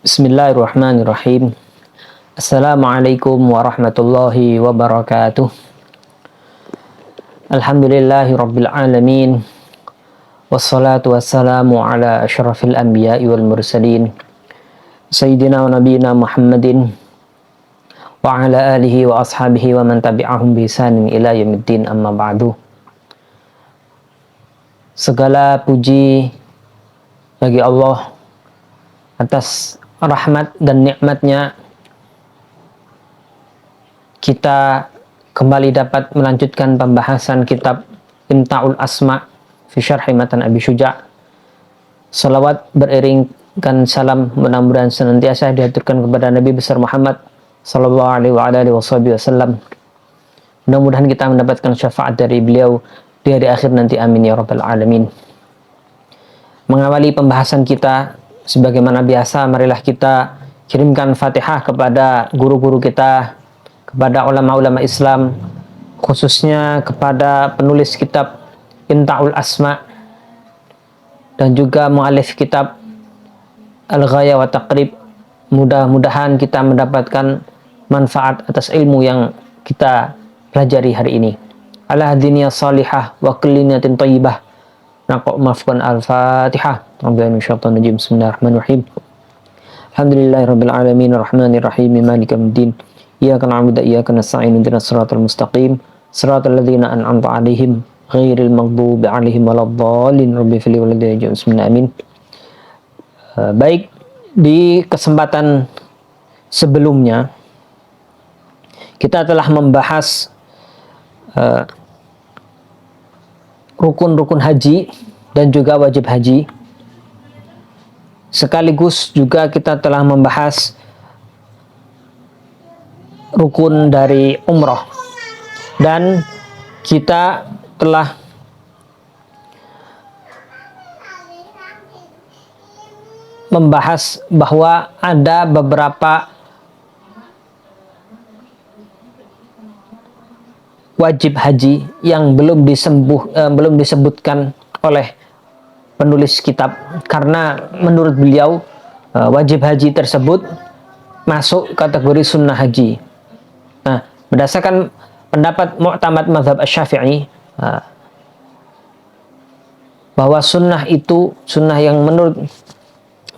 Bismillahirrahmanirrahim. Assalamualaikum warahmatullahi wabarakatuh. Alhamdulillahi rabbil alamin. Wassalatu wassalamu ala asyrafil anbiya'i wal mursalin. Sayyidina wa nabiyina Muhammadin wa ala alihi wa ashabihi wa man tabi'ahum bi ihsanin ila yaumiddin, amma ba'du. Segala puji bagi Allah atas rahmat dan nikmatnya kita kembali dapat melanjutkan pembahasan kitab Imta'ul Asma fi Syarhi Matan Abi Syuja'. Salawat beriringkan salam mudah-mudahan senantiasa dihaturkan kepada Nabi besar Muhammad sallallahu alaihi wasallam. Mudah-mudahan kita mendapatkan syafaat dari beliau di hari akhir nanti, amin ya rabbal alamin. Mengawali pembahasan kita, sebagaimana biasa, marilah kita kirimkan Fatihah kepada guru-guru kita, kepada ulama-ulama Islam, khususnya kepada penulis kitab Imta'ul Asma dan juga mu'alif kitab Al-Ghaya wa Taqrib. Mudah-mudahan kita mendapatkan manfaat atas ilmu yang kita pelajari hari ini. Ala hadiniya salihah wa kuliniyatin tayyibah. Mafkan al-Fatihah. Bismillahirrahmanirrahim. Alhamdulillahirabbil alamin arrahmanir rahim maliki yaumiddin. Iyyaka na'budu wa iyyaka nasta'in ihdinas siratal mustaqim siratal ladzina an'amta 'alaihim ghairil maghdubi 'alaihim waladdallin. Rabbi fili waladayya. Bismillahirrahmanirrahim. Baik, di kesempatan sebelumnya kita telah membahas rukun-rukun haji dan juga wajib haji. Sekaligus juga kita telah membahas rukun dari umroh. Dan kita telah membahas bahwa ada beberapa wajib haji yang belum disebutkan oleh penulis kitab, karena menurut beliau wajib haji tersebut masuk kategori sunnah haji. Nah, berdasarkan pendapat mu'tamad mazhab Asy-Syafi'i, bahwa sunnah itu, sunnah yang menurut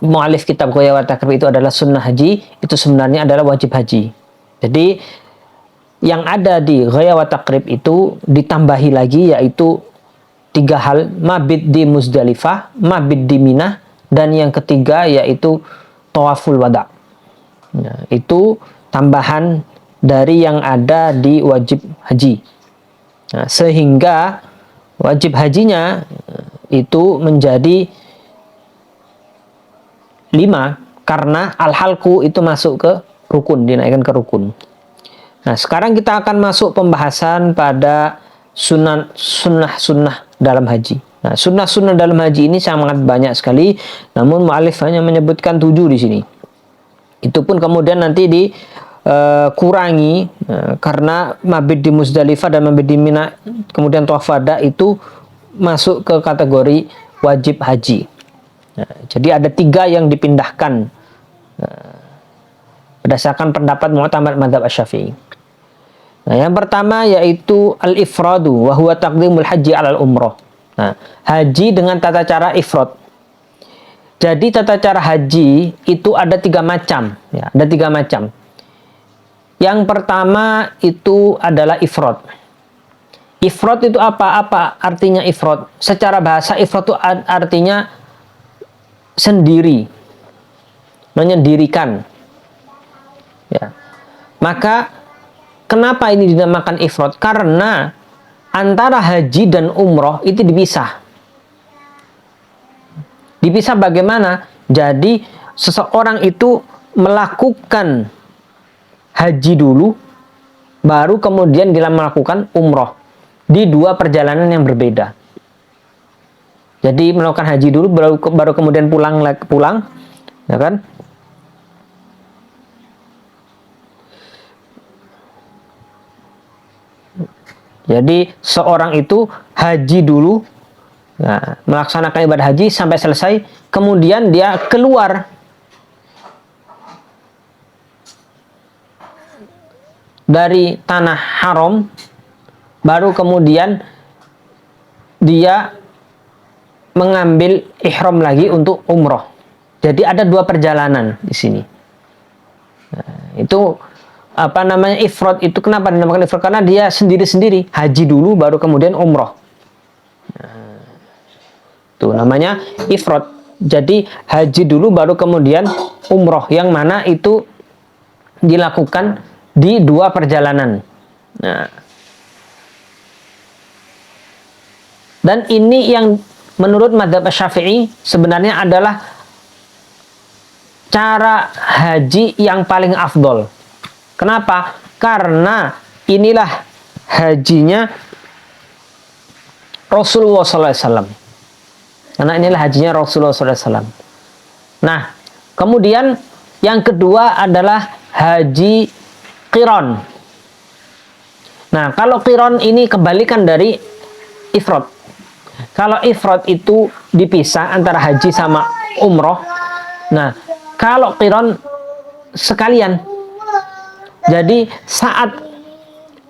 mu'alif kitab Ghaya wa Taqrib itu adalah sunnah haji, itu sebenarnya adalah wajib haji. Jadi yang ada di Ghaya wa Taqrib itu ditambahi lagi, yaitu 3 hal: mabit di Muzdalifah, mabit di Mina, dan yang ketiga yaitu tawaful wada. Nah, itu tambahan dari yang ada di wajib haji. Nah, sehingga wajib hajinya itu menjadi 5, karena al-halqu itu masuk ke rukun, dinaikkan ke rukun. Nah, sekarang kita akan masuk pembahasan pada sunnah dalam haji. Nah, sunnah dalam haji ini sangat banyak sekali, namun mu'alif hanya menyebutkan 7 di sini. Itu pun kemudian nanti dikurangi karena mabit di Muzdalifah dan mabit di Mina, kemudian tawaf wada itu masuk ke kategori wajib haji. Nah, jadi ada 3 yang dipindahkan berdasarkan pendapat mu'tamad madzhab Asy-Syafi'i. Nah, yang pertama yaitu al-ifradu wa huwa taqdimul haji 'alal umrah. Nah, haji dengan tata cara ifrad. Jadi tata cara haji itu ada 3 macam, ya, ada 3 macam. Yang pertama itu adalah ifrad. Ifrad itu apa? Apa artinya ifrad? Secara bahasa ifrad itu artinya sendiri, menyendirikan. Ya. Maka kenapa ini dinamakan ifrad? Karena antara haji dan umroh itu dipisah. Dipisah bagaimana? Jadi seseorang itu melakukan haji dulu, baru kemudian dia melakukan umroh di 2 perjalanan yang berbeda. Jadi melakukan haji dulu, baru kemudian pulang, ya kan? Jadi seorang itu haji dulu, nah, melaksanakan ibadah haji sampai selesai, kemudian dia keluar dari tanah haram, baru kemudian dia mengambil ihram lagi untuk umroh. Jadi ada 2 perjalanan di sini. Nah, itu apa namanya ifrad itu, kenapa dinamakan ifrad? Karena dia sendiri-sendiri, haji dulu baru kemudian umroh. Itu namanya ifrad. Jadi haji dulu baru kemudian umroh, yang mana itu dilakukan di 2 perjalanan. Nah, dan ini yang menurut mazhab Syafi'i sebenarnya adalah cara haji yang paling afdol. Kenapa? Karena inilah hajinya Rasulullah SAW. Karena inilah hajinya Rasulullah SAW. Nah, kemudian yang kedua adalah haji qiron. Nah, kalau qiron ini kebalikan dari ifrad. Kalau ifrad itu dipisah antara haji sama umroh. Nah, kalau qiron sekalian. Jadi saat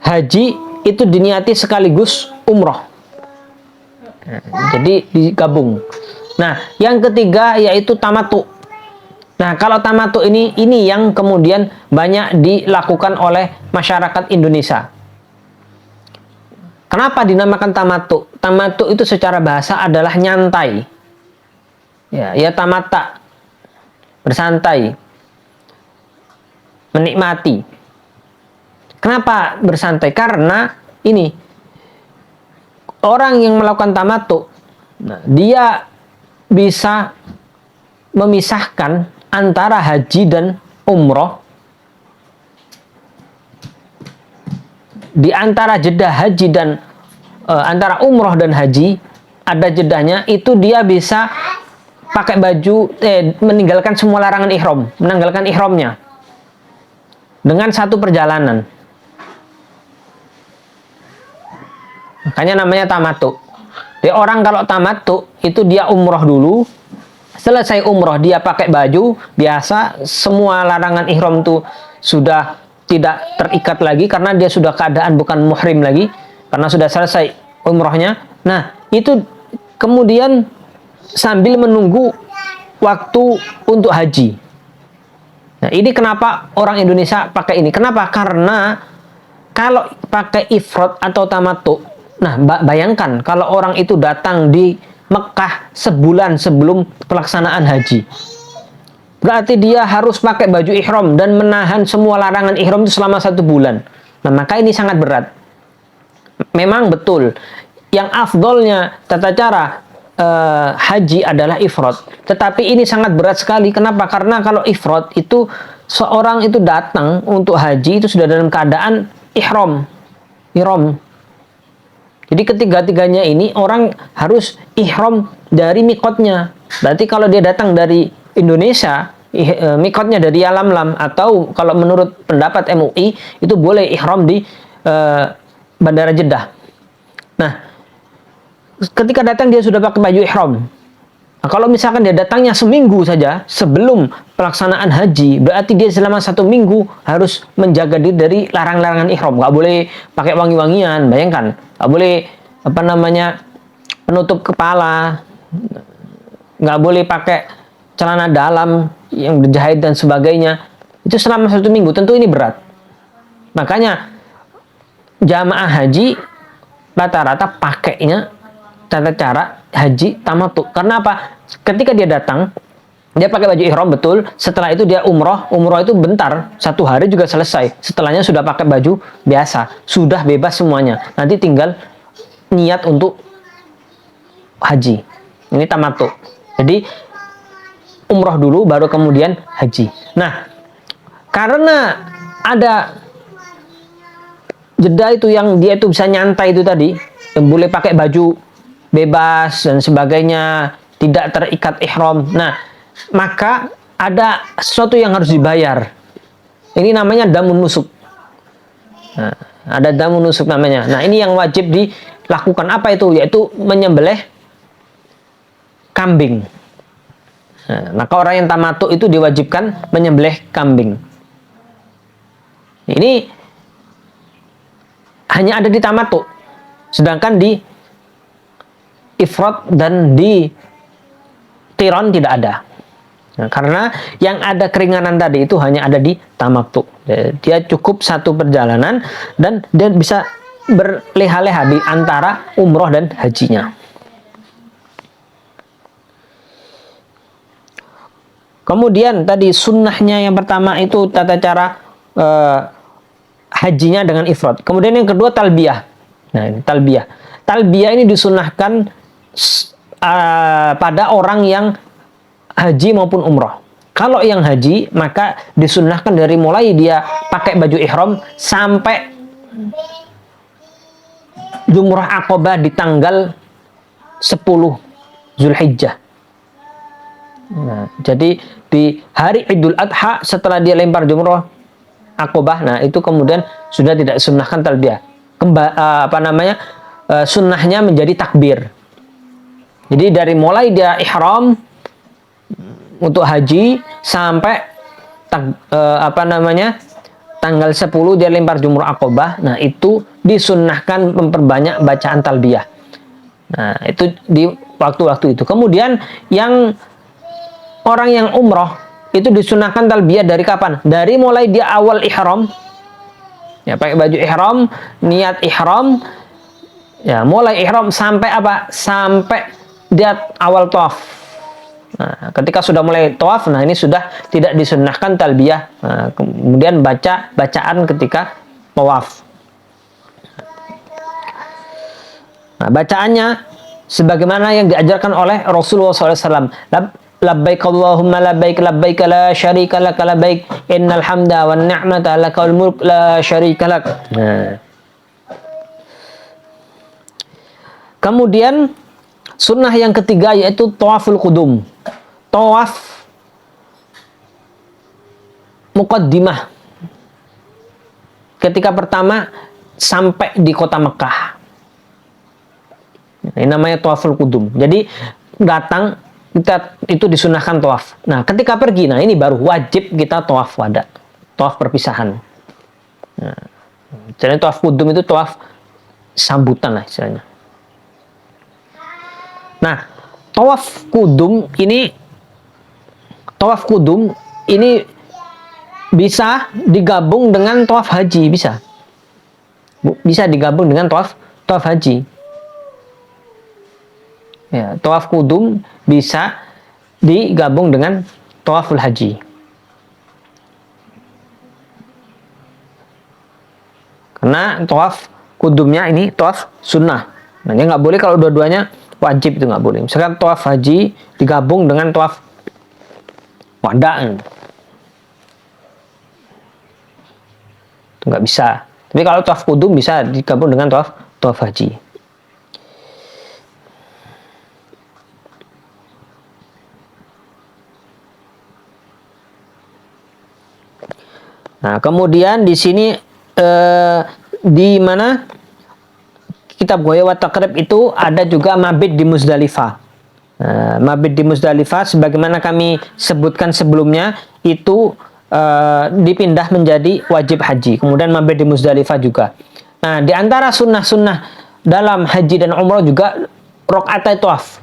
haji itu diniati sekaligus umroh. Jadi digabung. Nah, yang ketiga yaitu tamattu. Nah, kalau tamattu ini yang kemudian banyak dilakukan oleh masyarakat Indonesia. Kenapa dinamakan tamattu? Tamattu itu secara bahasa adalah nyantai. Ya tamatta, bersantai, menikmati. Kenapa bersantai? Karena ini orang yang melakukan tamattu, dia bisa memisahkan antara haji dan umroh. Di antara jeda haji dan antara umroh dan haji ada jedanya, itu dia bisa pakai baju, meninggalkan semua larangan ihram, menanggalkan ihramnya dengan satu perjalanan. Makanya namanya tamattu. Jadi orang kalau tamattu itu dia umroh dulu, selesai umroh dia pakai baju biasa, semua larangan ihram itu sudah tidak terikat lagi karena dia sudah keadaan bukan muhrim lagi karena sudah selesai umrohnya. Nah, itu kemudian sambil menunggu waktu untuk haji. Nah, ini kenapa orang Indonesia pakai ini? Kenapa? Karena kalau pakai ifrad atau tamattu, nah bayangkan kalau orang itu datang di Mekah sebulan sebelum pelaksanaan haji. Berarti dia harus pakai baju ihram dan menahan semua larangan ihram itu selama 1 bulan. Nah, maka ini sangat berat. Memang betul, yang afdolnya tata cara haji adalah ifrad. Tetapi ini sangat berat sekali. Kenapa? Karena kalau ifrad itu seorang itu datang untuk haji itu sudah dalam keadaan ihram. Jadi ketiga-tiganya ini orang harus ihram dari mikotnya. Berarti kalau dia datang dari Indonesia, mikotnya dari Yalamlam, atau kalau menurut pendapat MUI itu boleh ihram di Bandara Jeddah. Nah, ketika datang dia sudah pakai baju ihram. Nah, kalau misalkan dia datangnya seminggu saja sebelum pelaksanaan haji, berarti dia selama 1 minggu harus menjaga diri dari larangan-larangan ihram. Nggak boleh pakai wangi-wangian, bayangkan. Nggak boleh penutup kepala, nggak boleh pakai celana dalam yang berjahit dan sebagainya. Itu selama 1 minggu, tentu ini berat. Makanya jamaah haji rata-rata pakainya tata cara haji tamattu. Karena apa? Ketika dia datang, dia pakai baju ihram betul. Setelah itu dia umroh itu bentar, 1 hari juga selesai. Setelahnya sudah pakai baju biasa, sudah bebas semuanya. Nanti tinggal niat untuk haji. Ini tamattu. Jadi umroh dulu baru kemudian haji. Nah, karena ada jeda itu yang dia itu bisa nyantai itu tadi, yang boleh pakai baju bebas dan sebagainya, tidak terikat ihram. Nah, maka ada sesuatu yang harus dibayar. Ini namanya damun nusuk. Nah, ada damun nusuk namanya. Nah, ini yang wajib dilakukan. Apa itu? Yaitu menyembelih kambing. Nah, maka orang yang tamattu itu diwajibkan menyembelih kambing. Ini hanya ada di tamattu. Sedangkan di ifrad dan di qiran tidak ada. Nah, karena yang ada keringanan tadi itu hanya ada di tamattu. Dia cukup satu perjalanan dan dia bisa berleha-leha di antara umroh dan hajinya. Kemudian tadi sunnahnya yang pertama itu tata cara hajinya dengan ifrad. Kemudian yang kedua talbiyah. Nah, ini talbiyah. Talbiyah ini disunnahkan pada orang yang haji maupun umroh. Kalau yang haji, maka disunnahkan dari mulai dia pakai baju ihram sampai Jumrah Aqabah di tanggal 10 Zulhijjah. Nah, jadi di hari Idul Adha setelah dia lempar Jumrah Aqabah, nah itu kemudian sudah tidak sunnahkan talbiyah. Sunnahnya menjadi takbir. Jadi dari mulai dia ihram untuk haji sampai tanggal 10 dia lempar Jumrah Aqabah. Nah, itu disunnahkan memperbanyak bacaan talbiyah. Nah, itu di waktu-waktu itu. Kemudian yang orang yang umroh itu disunnahkan talbiyah dari kapan? Dari mulai dia awal ihram. Ya, pakai baju ihram, niat ihram. Ya, mulai ihram sampai apa? Sampai dia awal tawaf. Nah, ketika sudah mulai tawaf, nah ini sudah tidak disunnahkan talbiyah. Nah, kemudian bacaan ketika tawaf. Nah, bacaannya sebagaimana yang diajarkan oleh Rasulullah SAW. Labbaik Allahumma labbaik labbaik la syarika lak labbaik innal hamda wan ni'mata lakal mulk la syarika lak. Nah. Kemudian sunnah yang ketiga yaitu tawaful qudum. Tawaf muqaddimah. Ketika pertama sampai di kota Mekah. Ini namanya tawaful qudum. Jadi datang kita itu disunahkan tawaf. Nah, ketika pergi, nah ini baru wajib kita tawaf wada, tawaf perpisahan. Nah, jadi tawaf qudum itu tawaf sambutan lah istilahnya. Nah, tawaf qudum ini bisa digabung dengan tawaf haji, bisa. Bisa digabung dengan tawaf haji. Ya, tawaf qudum bisa digabung dengan tawaful haji. Karena tawaf qudumnya ini tawaf sunnah. Nah, nggak boleh kalau dua-duanya wajib, itu nggak boleh. Misalkan tawaf haji digabung dengan tawaf wada, itu nggak bisa. Tapi kalau tawaf qudum bisa digabung dengan tawaf haji. Nah, kemudian di sini di mana kitab Ghaya wa Taqrib itu ada juga mabit di Muzdalifah. Mabit di Muzdalifah sebagaimana kami sebutkan sebelumnya itu dipindah menjadi wajib haji. Kemudian mabit di Muzdalifah juga. Nah, di antara sunnah-sunnah dalam haji dan umroh juga rakaat tawaf.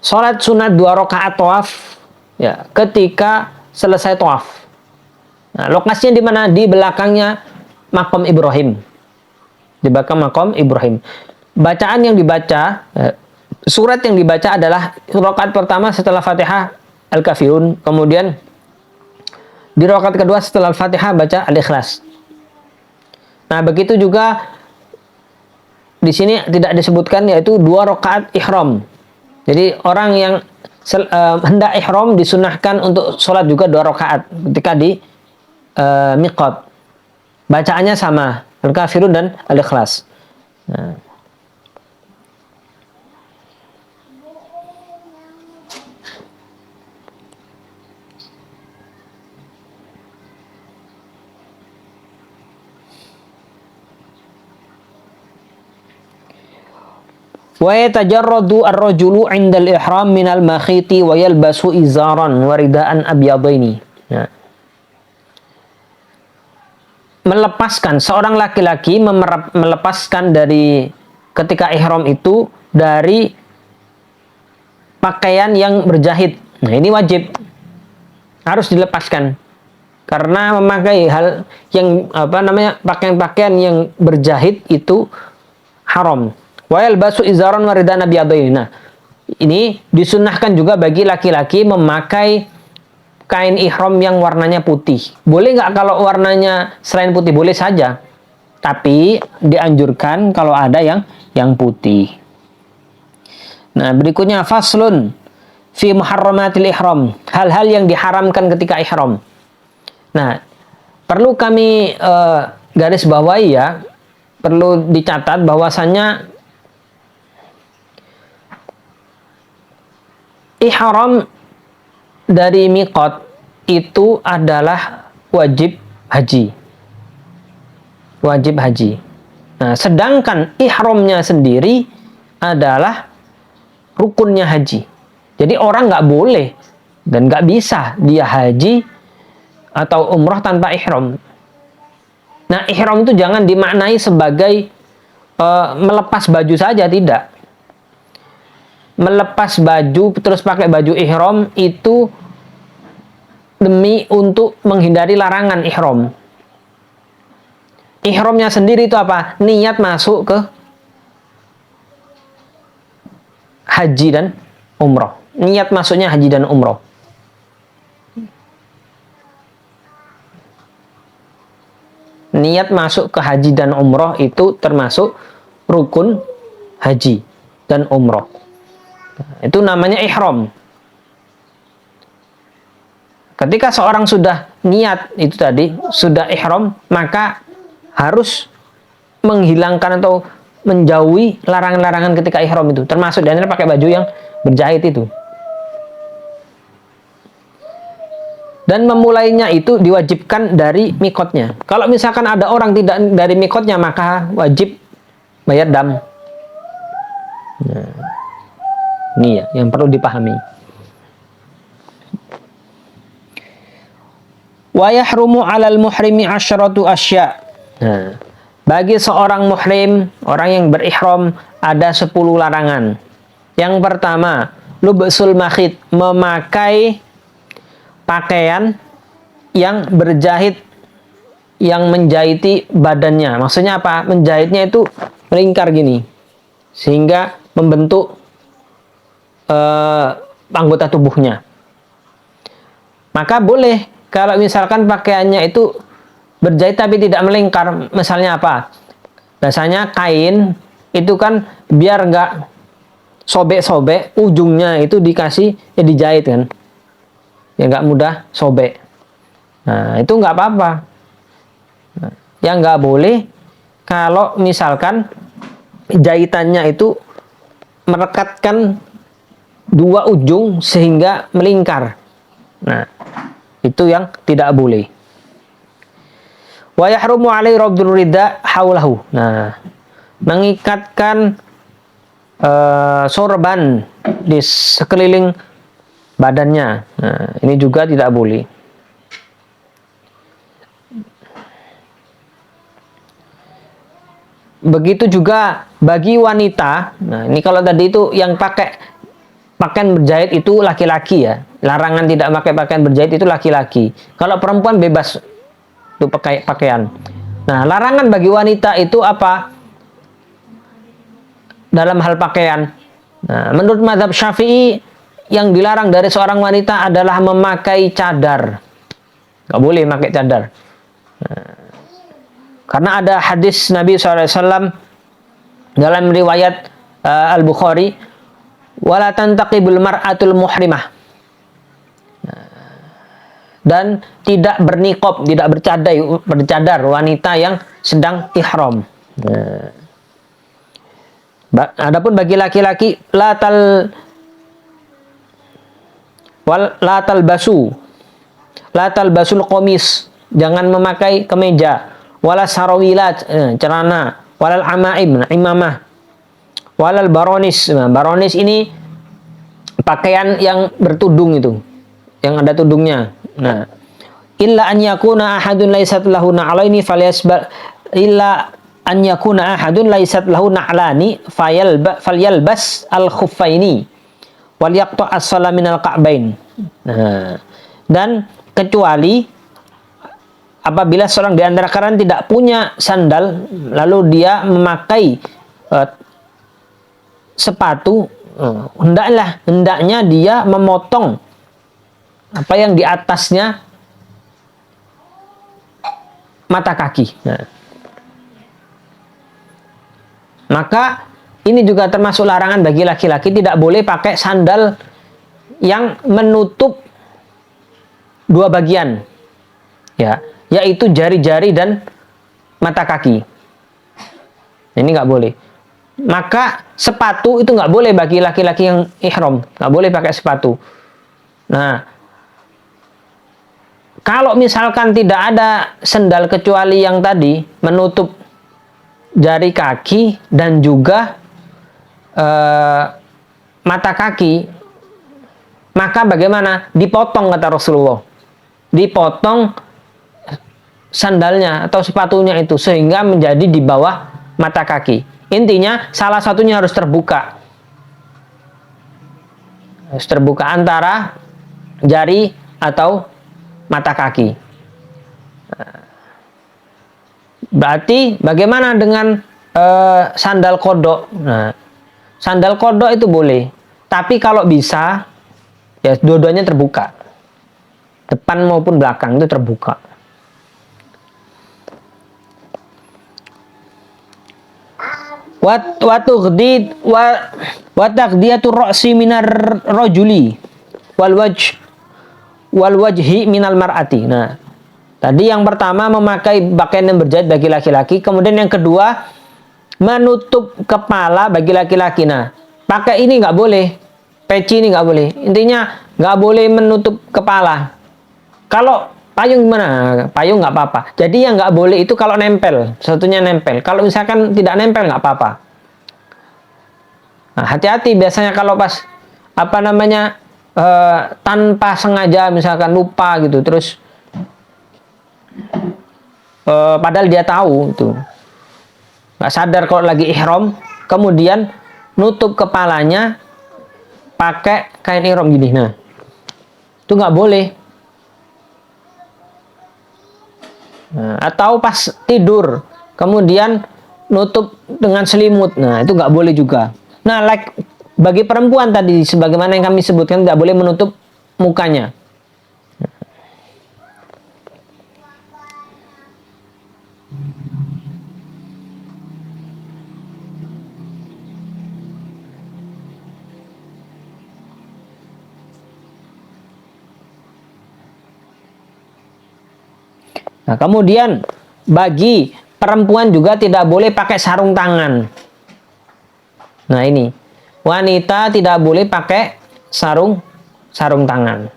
Salat sunat 2 rakaat tawaf ya, ketika selesai tawaf. Nah, lokasinya di mana? Di belakangnya Maqam Ibrahim. Di belakang Maqam Ibrahim. Bacaan yang dibaca, surat yang dibaca adalah rakaat pertama setelah Fatihah Al-Kafirun, kemudian di rakaat kedua setelah Al-Fatihah baca Al-Ikhlas. Nah, begitu juga di sini tidak disebutkan yaitu 2 rakaat ihram. Jadi orang yang hendak ihram disunahkan untuk sholat juga 2 rakaat ketika di miqat. Bacaannya sama, Al-Kafirun dan Al-Ikhlas. Nah. Wa yatajarradu ar-rajulu 'inda al-ihram min al-makhiti wa yalbasu izaran wa ridaan abyadaini. Nah. melepaskan seorang laki-laki melepaskan dari ketika ihram itu dari pakaian yang berjahit. Nah, ini wajib harus dilepaskan karena memakai hal yang pakaian-pakaian yang berjahit itu haram. Wa yalbasu izaran wa ridana biyadaini. Nah, ini disunnahkan juga bagi laki-laki memakai kain ihram yang warnanya putih. Boleh nggak kalau warnanya selain putih? Boleh saja. Tapi dianjurkan kalau ada yang putih. Nah, berikutnya faslun fi muharramatil ihram. Hal-hal yang diharamkan ketika ihram. Nah, perlu kami garis bawahi ya. Perlu dicatat bahwasannya ihram dari miqat itu adalah wajib haji. Wajib haji. Nah, sedangkan ihramnya sendiri adalah rukunnya haji. Jadi orang nggak boleh dan nggak bisa dia haji atau umrah tanpa ihram. Nah, ihram itu jangan dimaknai sebagai melepas baju saja, tidak. Melepas baju terus pakai baju ihram itu demi untuk menghindari larangan ihram. Ihramnya sendiri itu apa? Niat masuk ke haji dan umroh. Niat masuknya haji dan umroh. Niat masuk ke haji dan umroh itu termasuk rukun haji dan umroh. Itu namanya ihram. Ketika seorang sudah niat itu tadi, sudah ihram, maka harus menghilangkan atau menjauhi larangan-larangan ketika ihram itu. Termasuk dan pakai baju yang berjahit itu. Dan memulainya itu diwajibkan dari mikotnya. Kalau misalkan ada orang tidak dari mikotnya, maka wajib bayar dam. Nah, ini ya yang perlu dipahami. Wa yahrumu 'alal muhrimi 'asyratu asya'. Nah, bagi seorang muhrim, orang yang berihram ada 10 larangan. Yang pertama, lubsul makhit, memakai pakaian yang berjahit, yang menjahiti badannya. Maksudnya apa? Menjahitnya itu melingkar gini, sehingga membentuk anggota tubuhnya. Maka boleh kalau misalkan pakaiannya itu berjahit tapi tidak melingkar. Misalnya apa? Biasanya kain itu kan biar nggak sobek-sobek, ujungnya itu dikasih dijahit kan, ya nggak mudah sobek. Nah, itu nggak apa-apa. Nah, yang nggak boleh kalau misalkan jahitannya itu merekatkan dua ujung sehingga melingkar. Nah, itu yang tidak boleh. Wa yahrumu 'alaihi rabdul rida haulahu. Nah, mengikatkan sorban di sekeliling badannya. Nah, ini juga tidak boleh. Begitu juga bagi wanita. Nah, ini kalau tadi itu yang pakai pakaian berjahit itu laki-laki ya. Larangan tidak pakai pakaian berjahit itu laki-laki. Kalau perempuan bebas itu pakai pakaian. Nah, larangan bagi wanita itu apa? Dalam hal pakaian. Nah, menurut mazhab Syafi'i yang dilarang dari seorang wanita adalah memakai cadar. Nggak boleh pakai cadar. Nah, karena ada hadis Nabi SAW dalam riwayat Al-Bukhari, wala tantaqibul mar'atul muhrimah. Dan tidak berniqab, tidak bercadar wanita yang sedang ihram. Adapun bagi laki-laki la talbasul qamis, jangan memakai kemeja, wala sarawilat, celana, walal amaim, imamah, walal baronis. Nah, baronis ini pakaian yang bertudung itu, yang ada tudungnya. Nah, illa an yakuna ahadun laysat lahu na'laini falyasbal illa an yakuna ahadun laysat lahu na'lani falyalbas al-khuffaini wal yaqta as-sala minal ka'bain. Nah, dan kecuali apabila seorang di antara kalian tidak punya sandal lalu dia memakai sepatu, hendaknya dia memotong apa yang di atasnya mata kaki. Nah, maka ini juga termasuk larangan bagi laki-laki, tidak boleh pakai sandal yang menutup dua bagian, ya, yaitu jari-jari dan mata kaki. Ini nggak boleh. Maka sepatu itu nggak boleh bagi laki-laki yang ihram, nggak boleh pakai sepatu. Nah, kalau misalkan tidak ada sandal kecuali yang tadi menutup jari kaki dan juga mata kaki, maka bagaimana? Dipotong, kata Rasulullah. Dipotong sandalnya atau sepatunya itu sehingga menjadi di bawah mata kaki. Intinya salah satunya harus terbuka. Harus terbuka antara jari atau mata kaki. Berarti bagaimana dengan sandal kodok? Nah, sandal kodok itu boleh. Tapi kalau bisa, ya dua-duanya terbuka. Depan maupun belakang itu terbuka. Wa taghdiyatu ra'si minar rajuli wal wajhi minal mar'ati. Nah, tadi yang pertama memakai pakaian yang berjahit bagi laki-laki, kemudian yang kedua menutup kepala bagi laki-laki. Nah, pakai ini nggak boleh, peci ini nggak boleh. Intinya nggak boleh menutup kepala. Kalau payung gimana? Payung nggak apa-apa. Jadi yang nggak boleh itu kalau nempel, satunya nempel. Kalau misalkan tidak nempel nggak apa-apa. Nah, hati-hati biasanya kalau pas tanpa sengaja misalkan lupa gitu, terus padahal dia tahu itu, nggak sadar kalau lagi ihram, kemudian nutup kepalanya pakai kain ihram gini. Nah, itu nggak boleh. Nah, atau pas tidur kemudian nutup dengan selimut, nah itu nggak boleh juga. Nah, bagi perempuan tadi sebagaimana yang kami sebutkan, tidak boleh menutup mukanya. Nah, kemudian bagi perempuan juga tidak boleh pakai sarung tangan. Nah, ini wanita tidak boleh pakai sarung tangan.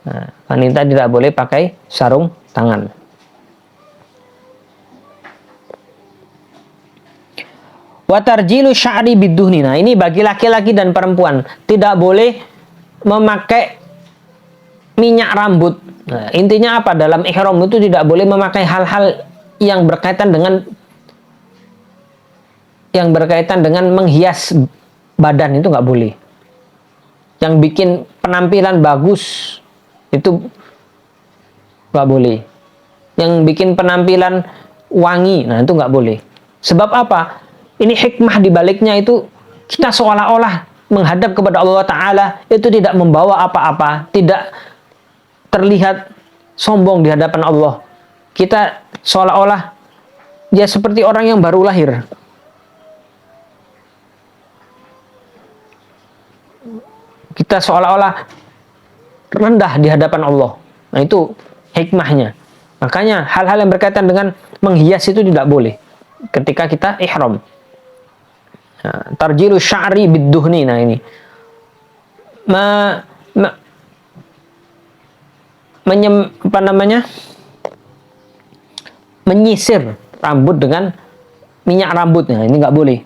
Nah, wanita tidak boleh pakai sarung tangan. Watarjilu sya'ri biduhni. Nah, ini bagi laki-laki dan perempuan tidak boleh memakai minyak rambut. Nah, intinya apa? Dalam ihram itu tidak boleh memakai hal-hal yang berkaitan dengan menghias badan, itu nggak boleh. Yang bikin penampilan bagus itu nggak boleh. Yang bikin penampilan wangi, nah itu nggak boleh. Sebab apa? Ini hikmah dibaliknya itu kita seolah-olah menghadap kepada Allah Ta'ala itu tidak membawa apa-apa, tidak terlihat sombong di hadapan Allah. Kita seolah-olah ya seperti orang yang baru lahir. Kita seolah-olah rendah di hadapan Allah. Nah, itu hikmahnya. Makanya hal-hal yang berkaitan dengan menghias itu tidak boleh ketika kita ihram. Nah, tarjilu sya'ri bidduhni. Nah, ini menyisir rambut dengan minyak rambut. Nah, ini nggak boleh.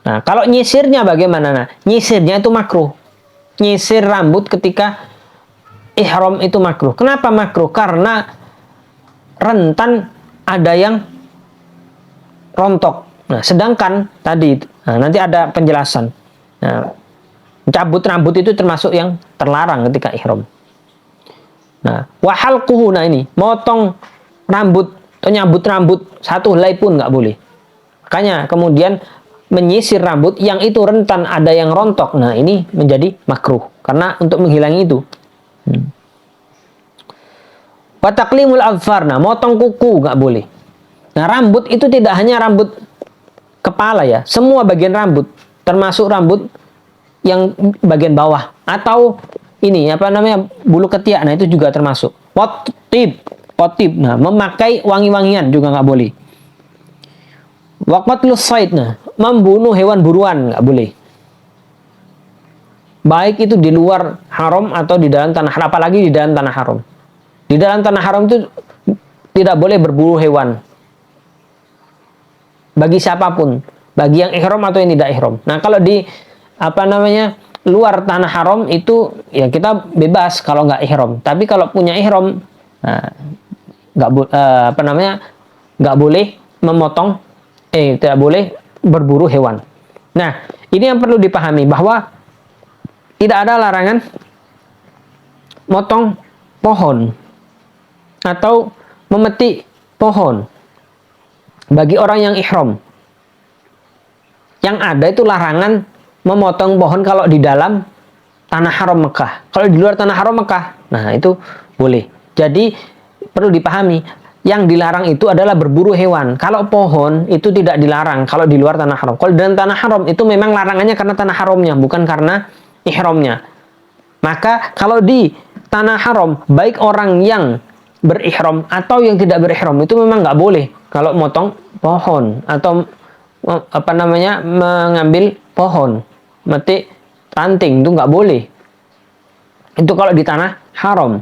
Nah, kalau nyisirnya bagaimana? Nah, nyisirnya itu makruh. Nyisir rambut ketika ihram itu makruh. Kenapa makruh? Karena rentan ada yang rontok. Nah, sedangkan tadi, nanti ada penjelasan. Nah, cabut rambut itu termasuk yang terlarang ketika ihram. Nah, wahalquhu, nah ini, motong rambut atau nyambut rambut satu helai pun nggak boleh. Makanya kemudian menyisir rambut yang itu rentan ada yang rontok. Nah, ini menjadi makruh karena untuk menghilangi itu. Wataklimul adfar, nah motong kuku nggak boleh. Nah, rambut itu tidak hanya rambut kepala ya, semua bagian rambut, termasuk rambut yang bagian bawah atau ini apa namanya bulu ketiak. Nah, itu juga termasuk. Watib, nah memakai wangi-wangian juga nggak boleh. Waqatlus sayd, nah membunuh hewan buruan nggak boleh. Baik itu di luar haram atau di dalam tanah haram, apalagi di dalam tanah haram. Di dalam tanah haram itu tidak boleh berburu hewan. Bagi siapapun, bagi yang ihram atau yang tidak ihram. Nah, kalau di apa namanya luar tanah haram itu ya kita bebas kalau nggak ihram. Tapi kalau punya ihram, nah, nggak boleh memotong, tidak boleh berburu hewan. Nah, ini yang perlu dipahami bahwa tidak ada larangan motong pohon atau memetik pohon bagi orang yang ihram. Yang ada itu larangan memotong pohon kalau di dalam tanah haram Mekah. Kalau di luar tanah haram Mekah, nah itu boleh. Jadi perlu dipahami, yang dilarang itu adalah berburu hewan. Kalau pohon itu tidak dilarang kalau di luar tanah haram. Kalau di dalam tanah haram itu memang larangannya karena tanah haramnya, bukan karena ihramnya. Maka kalau di tanah haram, baik orang yang berihram atau yang tidak berihram itu memang nggak boleh kalau motong pohon atau apa namanya mengambil pohon, metik ranting, itu nggak boleh. Itu kalau di tanah haram.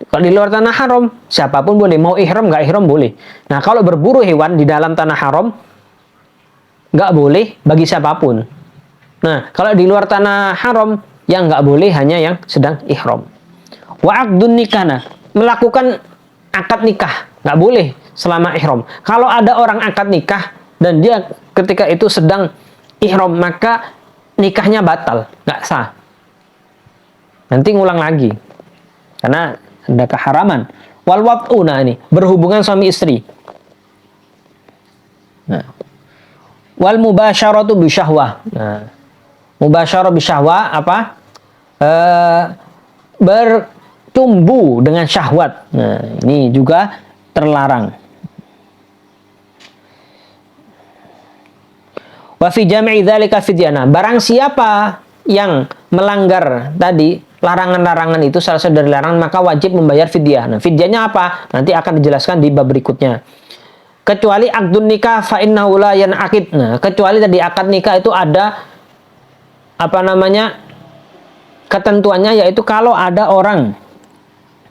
Kalau di luar tanah haram, siapapun boleh, mau ihram nggak ihram boleh. Nah, kalau berburu hewan di dalam tanah haram nggak boleh bagi siapapun. Nah, kalau di luar tanah haram yang nggak boleh hanya yang sedang ihram. Wa aqdun nikah, melakukan akad nikah nggak boleh selama ihram. Kalau ada orang akad nikah dan dia ketika itu sedang ihram, maka nikahnya batal, nggak sah. Nanti ngulang lagi karena ada keharaman. Wal wat'u, nah ini berhubungan suami istri. Nah, wal mubasyaratu bisyahwah. Nah, mubasyarah bisyahwah apa? Bertumbuh dengan syahwat. Nah, ini juga terlarang. Wa fi jami'i dzalika fidyana. Barang siapa yang melanggar tadi larangan-larangan itu, salah satu dari larangan, maka wajib membayar fidyah. Nah, fidyahnya apa? Nanti akan dijelaskan di bab berikutnya. Kecuali akdun nikah fa innahu la yanaqid. Nah, kecuali tadi akad nikah itu ada apa namanya ketentuannya, yaitu kalau ada orang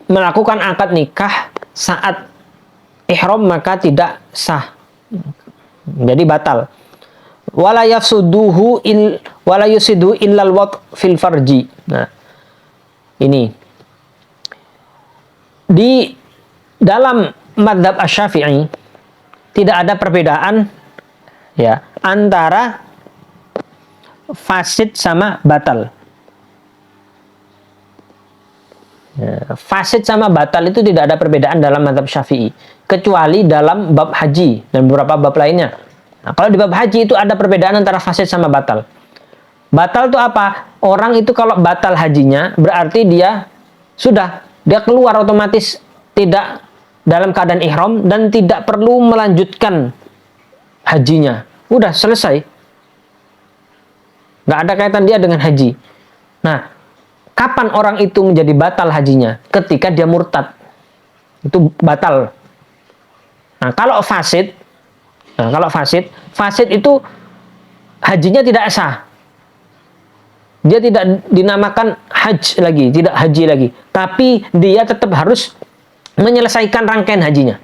melakukan akad nikah saat ihram maka tidak sah, jadi batal. Wala yafsuduhu wala yusidu illal wat fil farji. Nah, ini di dalam madzhab Asy-Syafi'i tidak ada perbedaan ya antara fasid sama batal. Ya, fasid sama batal itu tidak ada perbedaan dalam madzhab Syafi'i, kecuali dalam bab haji dan beberapa bab lainnya. Nah, kalau di bab haji itu ada perbedaan antara fasid sama batal. Batal itu apa? Orang itu kalau batal hajinya berarti dia keluar otomatis, tidak dalam keadaan ihram dan tidak perlu melanjutkan hajinya. Udah selesai. Nggak ada kaitan dia dengan haji. Nah, kapan orang itu menjadi batal hajinya? Ketika dia murtad. Itu batal. Nah, kalau fasid itu hajinya tidak sah. Dia tidak dinamakan haji lagi. Tapi dia tetap harus menyelesaikan rangkaian hajinya.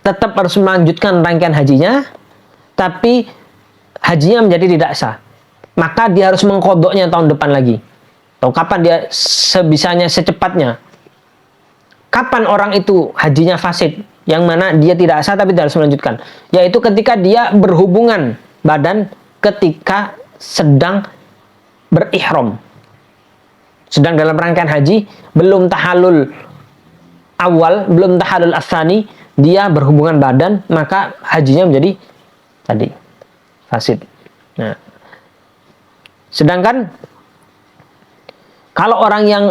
Tetap harus melanjutkan rangkaian hajinya. tapi hajinya menjadi tidak sah, maka dia harus mengkodoknya tahun depan lagi. Atau kapan dia sebisanya, secepatnya. Kapan orang itu hajinya fasid, yang mana dia tidak sah tapi tidak harus melanjutkan, yaitu ketika dia berhubungan badan ketika sedang berihram, sedang dalam rangkaian haji, belum tahallul awal, belum tahallul asani, dia berhubungan badan, maka hajinya menjadi tadi fasid. Nah, sedangkan kalau orang yang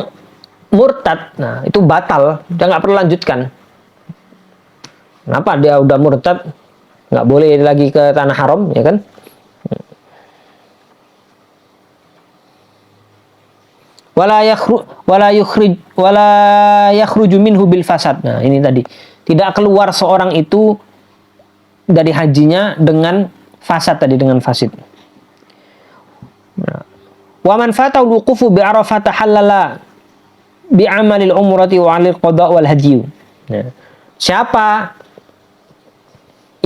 murtad, nah itu batal, dia nggak perlu lanjutkan. Kenapa? Dia udah murtad, nggak boleh lagi ke tanah haram, ya kan? Wala yakhruju minhu bil fasad. Nah, ini tadi. Tidak keluar seorang itu dari hajinya dengan fasad tadi, dengan fasid. Wa man fatahu wuqufu bi Arafah tahallala bi amalil umrati wa 'alil qada wal hadi. Nah, siapa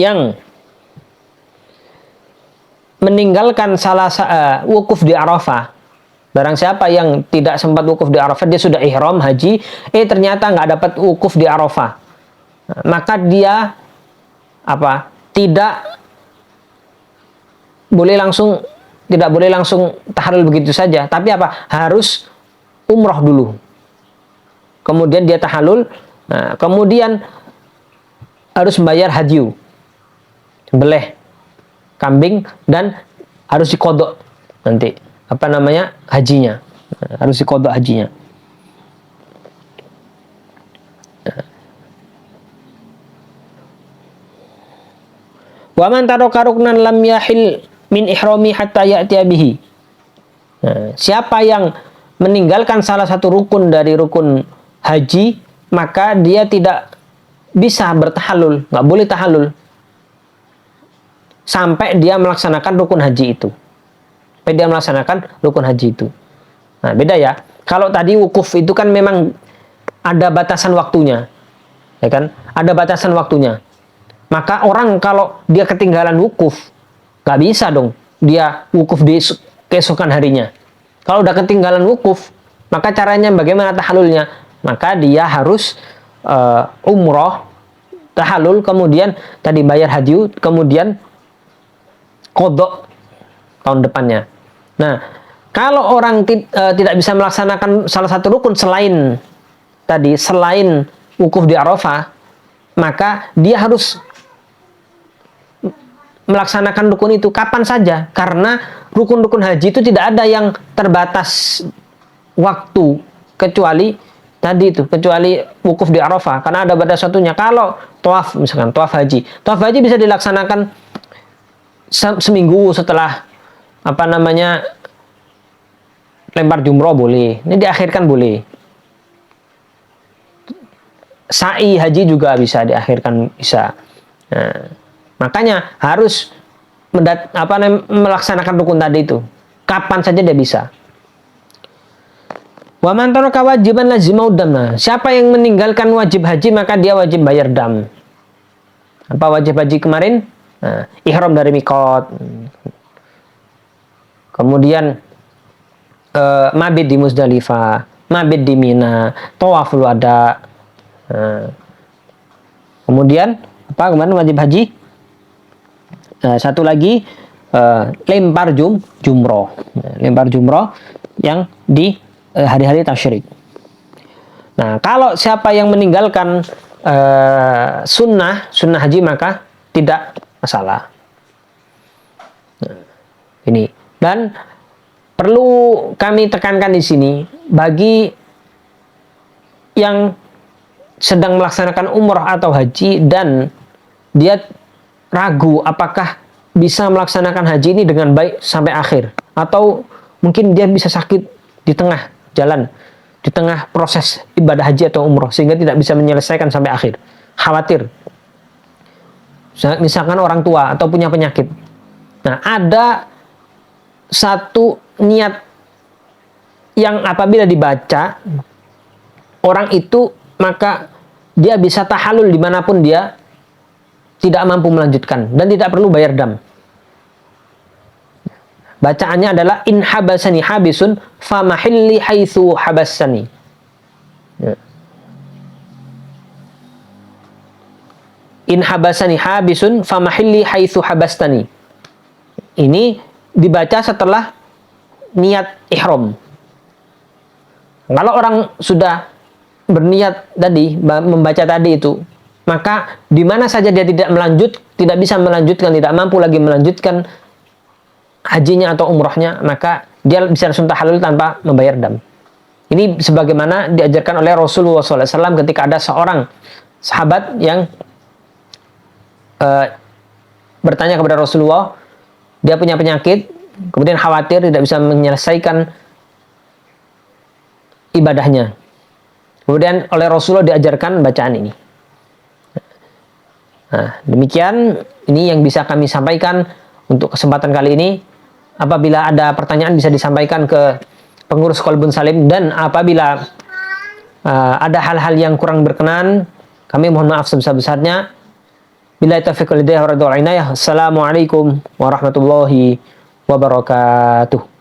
yang meninggalkan wukuf di Arafah, barang siapa yang tidak sempat wukuf di Arafah, dia sudah ihram haji, ternyata nggak dapat wukuf di Arafah, maka dia tidak boleh langsung tahallul begitu saja, tapi harus umroh dulu, kemudian dia tahallul, kemudian harus membayar hadyu, sembelih kambing, dan harus dikodok nanti hajinya, harus dikodok hajinya. Wa man taraka ruknan lam yahil min ihrami hatta ya'tiya bihi. Nah, siapa yang meninggalkan salah satu rukun dari rukun haji, maka dia tidak bisa bertahallul, nggak boleh tahallul sampai dia melaksanakan rukun haji itu. Sampai dia melaksanakan rukun haji itu. Nah, beda ya. Kalau tadi wukuf itu kan memang ada batasan waktunya, ya kan? Ada batasan waktunya. Maka orang kalau dia ketinggalan wukuf, nggak bisa dong dia wukuf di keesokan harinya. Kalau udah ketinggalan wukuf, maka caranya bagaimana tahallulnya? Maka dia harus umroh, tahallul, kemudian tadi bayar hadyu, kemudian kodok tahun depannya. Nah, kalau orang tidak bisa melaksanakan salah satu rukun selain wukuf di Arafah, maka dia harus melaksanakan rukun itu kapan saja, karena rukun-rukun haji itu tidak ada yang terbatas waktu kecuali wukuf di Arafah, karena ada batas satunya. Kalau tawaf, misalkan tawaf haji bisa dilaksanakan seminggu setelah lempar jumroh boleh, ini diakhirkan boleh. Sa'i haji juga bisa diakhirkan, bisa. Nah, makanya harus melaksanakan rukun tadi itu kapan saja dia bisa. Wa man taraka wajiban lazimau dam. Nah, siapa yang meninggalkan wajib haji, maka dia wajib bayar dam. Apa wajib haji kemarin? Nah, ihram dari mikot, kemudian mabit di Muzdalifah, mabit di Mina, tawaful wada. Nah, kemudian kemarin wajib haji? Satu lagi lempar jumroh, lempar jumroh yang di hari-hari tasyrik. Nah, kalau siapa yang meninggalkan sunnah haji, maka tidak masalah. Nah, ini, dan perlu kami tekankan di sini bagi yang sedang melaksanakan umroh atau haji dan dia ragu apakah bisa melaksanakan haji ini dengan baik sampai akhir, atau mungkin dia bisa sakit di tengah jalan, di tengah proses ibadah haji atau umroh, sehingga tidak bisa menyelesaikan sampai akhir, khawatir misalkan orang tua atau punya penyakit. Nah, ada satu niat yang apabila dibaca orang itu, maka dia bisa tahallul dimanapun dia tidak mampu melanjutkan dan tidak perlu bayar dam. Bacaannya adalah in habasani habisun famahilli haitsu habasani. Ya. In habasani habisun famahilli haitsu habastani. Ini dibaca setelah niat ihram. Kalau orang sudah berniat tadi membaca tadi itu, maka di mana saja dia tidak bisa melanjutkan, tidak mampu lagi melanjutkan hajinya atau umrohnya, maka dia bisa langsung tahalul tanpa membayar dam. Ini sebagaimana diajarkan oleh Rasulullah SAW ketika ada seorang sahabat yang bertanya kepada Rasulullah, dia punya penyakit, kemudian khawatir tidak bisa menyelesaikan ibadahnya. Kemudian oleh Rasulullah diajarkan bacaan ini. Nah, demikian ini yang bisa kami sampaikan untuk kesempatan kali ini. Apabila ada pertanyaan bisa disampaikan ke pengurus Qalbun Salim, dan apabila ada hal-hal yang kurang berkenan, kami mohon maaf sebesar-besarnya. Billahi taufiq wal hidayah wa ridha wal inayah. Assalamualaikum warahmatullahi wabarakatuh.